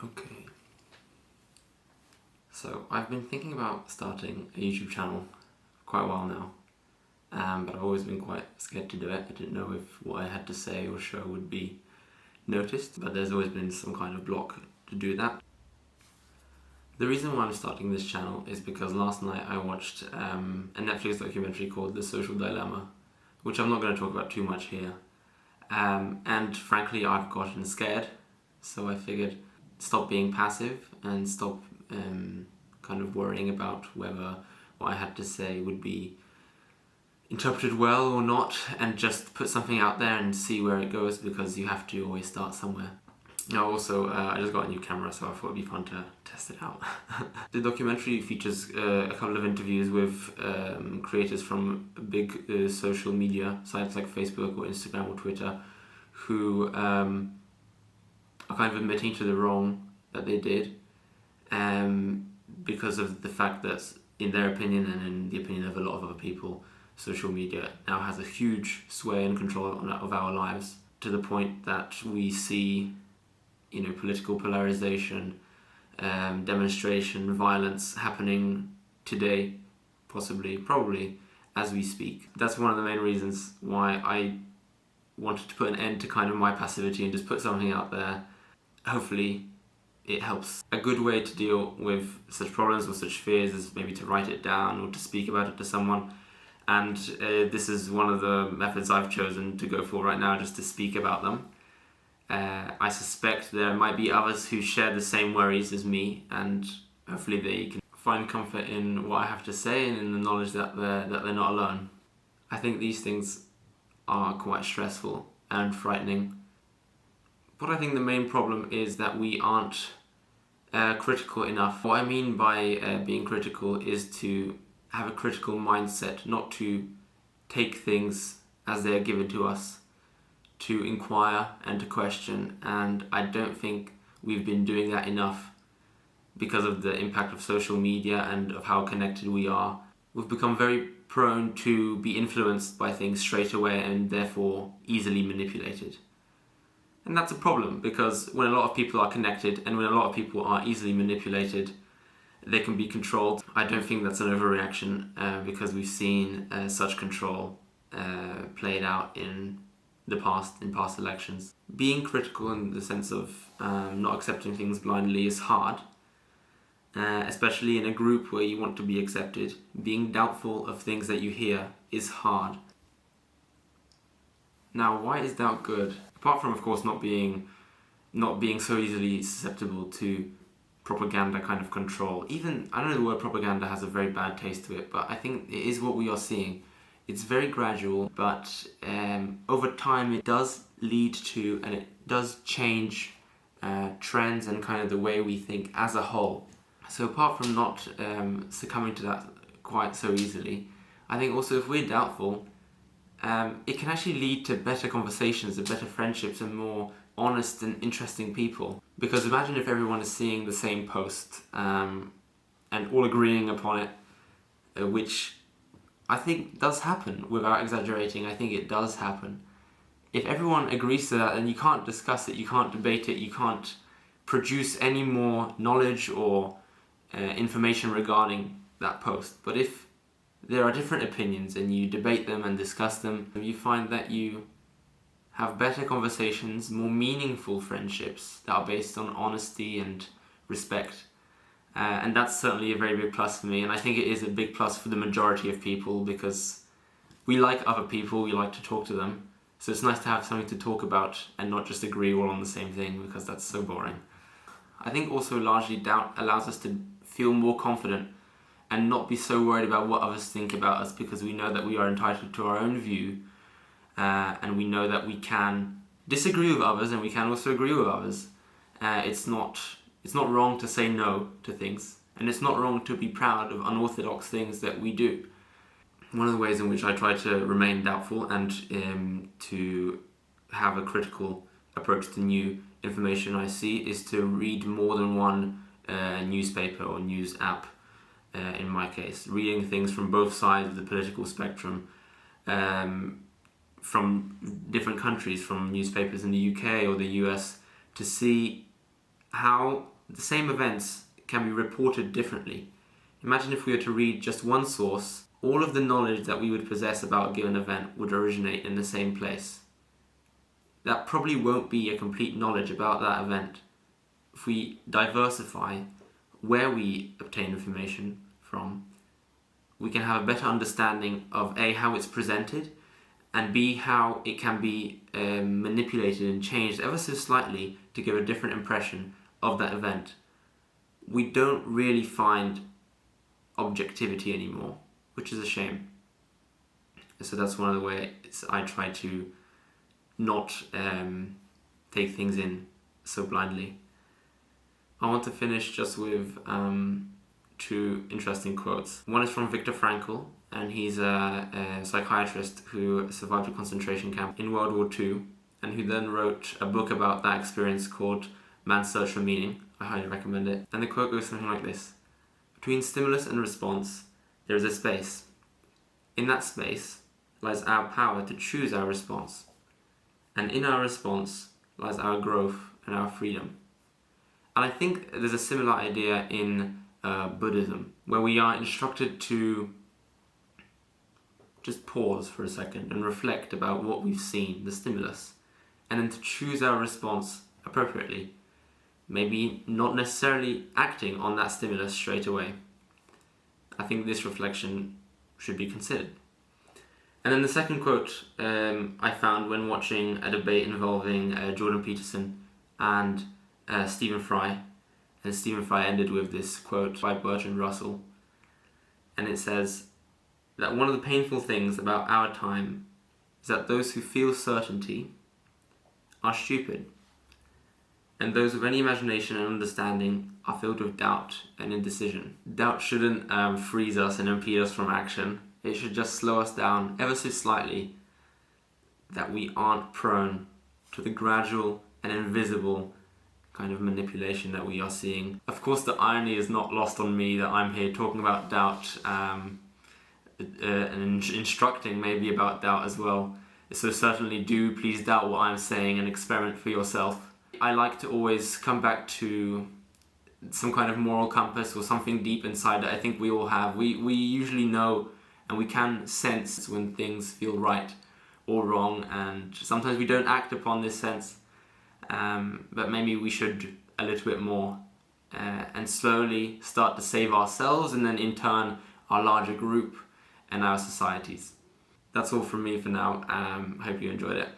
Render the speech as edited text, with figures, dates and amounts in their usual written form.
Okay. So I've been thinking about starting a YouTube channel for quite a while now, but I've always been quite scared to do it. I didn't know if what I had to say or show would be noticed, but there's always been some kind of block to do that. The reason why I'm starting this channel is because last night I watched a Netflix documentary called The Social Dilemma, which I'm not going to talk about too much here. And frankly, I've gotten scared, so I figured stop being passive and stop kind of worrying about whether what I had to say would be interpreted well or not, and just put something out there and see where it goes, because you have to always start somewhere. Now also, I just got a new camera, so I thought it'd be fun to test it out. The documentary features a couple of interviews with creators from big social media sites like Facebook or Instagram or Twitter, who are kind of admitting to the wrong that they did, because of the fact that, in their opinion and in the opinion of a lot of other people, social media now has a huge sway and control of our lives, to the point that we see political polarization, demonstration, violence happening today, probably, as we speak. That's one of the main reasons why I wanted to put an end to kind of my passivity and just put something out there. Hopefully it helps. A good way to deal with such problems or such fears is maybe to write it down or to speak about it to someone. And this is one of the methods I've chosen to go for right now, just to speak about them. I suspect there might be others who share the same worries as me, and hopefully they can find comfort in what I have to say and in the knowledge that they're not alone. I think these things are quite stressful and frightening. But I think the main problem is that we aren't critical enough. What I mean by being critical is to have a critical mindset, not to take things as they are given to us, to inquire and to question. And I don't think we've been doing that enough because of the impact of social media and of how connected we are. We've become very prone to be influenced by things straight away and therefore easily manipulated. And that's a problem, because when a lot of people are connected and when a lot of people are easily manipulated, they can be controlled. I don't think that's an overreaction, because we've seen such control played out in past elections. Being critical in the sense of not accepting things blindly is hard, especially in a group where you want to be accepted. Being doubtful of things that you hear is hard. Now, why is doubt good? Apart from, of course, not being so easily susceptible to propaganda kind of control. Even, I know the word propaganda has a very bad taste to it, but I think it is what we are seeing. It's very gradual, but over time it does lead to, and it does change trends and kind of the way we think as a whole. So apart from not succumbing to that quite so easily, I think also if we're doubtful, it can actually lead to better conversations and better friendships and more honest and interesting people. Because imagine if everyone is seeing the same post and all agreeing upon it, which I think does happen, without exaggerating. I think it does happen. If everyone agrees to that, then you can't discuss it, you can't debate it, you can't produce any more knowledge or information regarding that post. But if there are different opinions and you debate them and discuss them, you find that you have better conversations, more meaningful friendships that are based on honesty and respect. And that's certainly a very big plus for me, and I think it is a big plus for the majority of people, because we like other people, we like to talk to them, so it's nice to have something to talk about and not just agree all on the same thing, because that's so boring. I think also largely doubt allows us to feel more confident and not be so worried about what others think about us, because we know that we are entitled to our own view, and we know that we can disagree with others and we can also agree with others. It's not wrong to say no to things, and it's not wrong to be proud of unorthodox things that we do. One of the ways in which I try to remain doubtful and to have a critical approach to new information I see is to read more than one newspaper or news app, in my case. Reading things from both sides of the political spectrum, from different countries, from newspapers in the UK or the US, to see how the same events can be reported differently. Imagine if we were to read just one source, all of the knowledge that we would possess about a given event would originate in the same place. That probably won't be a complete knowledge about that event. If we diversify where we obtain information from, we can have a better understanding of A, how it's presented, and B, how it can be manipulated and changed ever so slightly to give a different impression of that event. We don't really find objectivity anymore, which is a shame. So that's one of the ways I try to not take things in so blindly. I want to finish just with two interesting quotes. One is from Viktor Frankl, and he's a psychiatrist who survived a concentration camp in World War II, and who then wrote a book about that experience called Man's Search for Meaning. I highly recommend it. And the quote goes something like this: "Between stimulus and response, there is a space. In that space lies our power to choose our response. And in our response lies our growth and our freedom." And I think there's a similar idea in Buddhism, where we are instructed to just pause for a second and reflect about what we've seen, the stimulus, and then to choose our response appropriately. Maybe not necessarily acting on that stimulus straight away. I think this reflection should be considered. And then the second quote I found when watching a debate involving Jordan Peterson and Stephen Fry. And Stephen Fry ended with this quote by Bertrand Russell. And it says that one of the painful things about our time is that those who feel certainty are stupid, and those with any imagination and understanding are filled with doubt and indecision. Doubt shouldn't freeze us and impede us from action. It should just slow us down ever so slightly, that we aren't prone to the gradual and invisible kind of manipulation that we are seeing. Of course, the irony is not lost on me that I'm here talking about doubt and instructing maybe about doubt as well. So certainly do please doubt what I'm saying and experiment for yourself. I like to always come back to some kind of moral compass or something deep inside that I think we all have. We usually know and we can sense when things feel right or wrong, and sometimes we don't act upon this sense. But maybe we should a little bit more and slowly start to save ourselves and then in turn our larger group and our societies. That's all from me for now. I hope you enjoyed it.